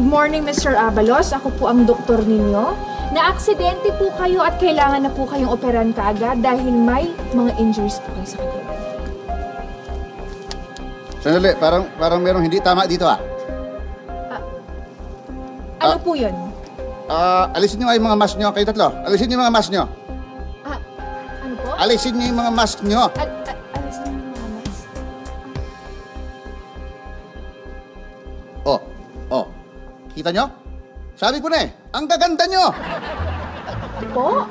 morning, Mr. Abalos. Ako po ang doktor ninyo. Na-aksidente po kayo at kailangan na po kayong operan kaagad dahil may mga injuries po kayo sa katawan. Sandali, parang merong hindi tama dito Ano po yun? Alisin nyo nga yung mga mask nyo. Kayo tatlo, alisin nyo yung mga mask nyo. Ano po? Alisin nyo yung mga mask nyo. Alas na yung mga mask. Oh. Kita nyo? Sabi ko na ang gaganda nyo. Po?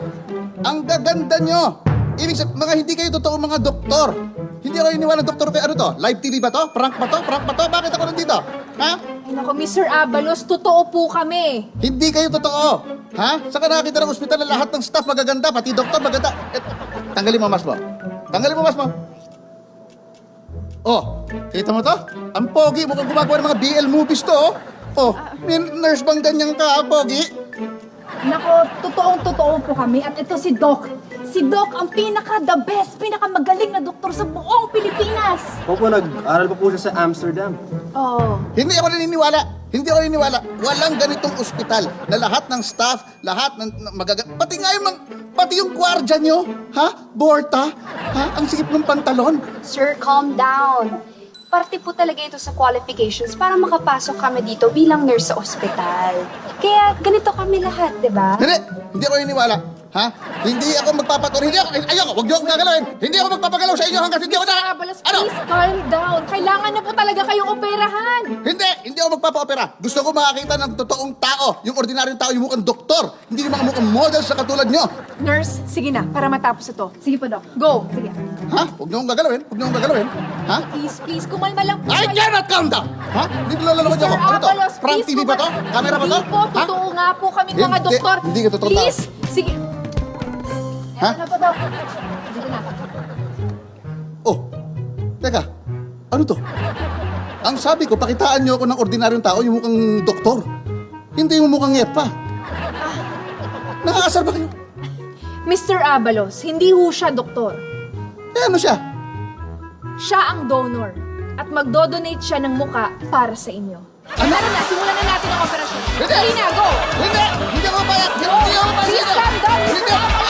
Ang gaganda nyo. Ibig sabihin, mga hindi kayo totoo mga doktor. Hindi ako iniwala ng doktor kayo. Ano to? Live TV ba to? Prank ba to? Bakit ako nandito? Ha? Ay nako, Mr. Abalos, totoo po kami. Hindi kayo totoo. Ha? Saka nakakita ng ospital na lahat ng staff magaganda, pati doktor maganda. Tanggalin mo ang mask mo. Tanggalin mo ang mask mo. Oh, kita mo to? Ang pogi, mukhang gumagawa ng mga BL movies to. Oh, may nurse bang ganyan ka, pogi? Nako, totoong-totoo po kami at ito si Doc. Si Doc ang the best, pinakamagaling na doktor sa buong Pilipinas. Opo, nag-aral pa po siya sa Amsterdam. Oh. Hindi ako naniniwala. Walang ganitong ospital na lahat ng staff, lahat ng pati yung gwardya nyo, ha? Borta, ha? Ang sikip ng pantalon. Sir, calm down. Parte po talaga ito sa qualifications para makapasok kami dito bilang nurse sa ospital. Kaya ganito kami lahat, di ba? Hindi ako naniniwala. Ha? Hindi ako magpapaturo. Ayoko, wag niyo akong gagalawin. Hindi ako magpapagalaw sa inyo hanggang hindi ako Mr. Abalos, Ano? please calm down. Kailangan na po talaga kayong operahan. Hindi ako magpapa-opera. Gusto ko makakita ng totoong tao. Yung ordinaryong tao, yung mukhang doktor. Hindi yung mga mukhang model sa katulad nyo. Nurse, sige na, para matapos ito. Sige po, Doc. Go! Sige. Ha? Huwag niyo akong gagalawin. Ha? Please, kumalma lang po I kayo. cannot calm down! Ha? Hindi ko lalalaman Mr. ako. Ano to? Abalos, Prank please TV ba to? Camera ba to? Hindi po, Ha? totoo nga po kaming mga Hindi, doktor. hindi ka totoong tao. Please, sige. Ha? Ano po, Doc? Dito na. Oh, teka. Ano to? Ang sabi ko, pakitaan niyo ako ng ordinaryong tao, yung mukhang doktor. Hindi yung mukhang yet pa. Nakakasar ba kayo? Mr. Abalos, hindi ho siya doktor. Ano siya? Siya ang donor. At magdodonate siya ng muka para sa inyo. Ano? Tara na, simulan na natin ang operasyon. Hindi! Sige na, go! Hindi! Hindi ako papayag! Hindi ako papayag! Please calm down, Mr. Hindi!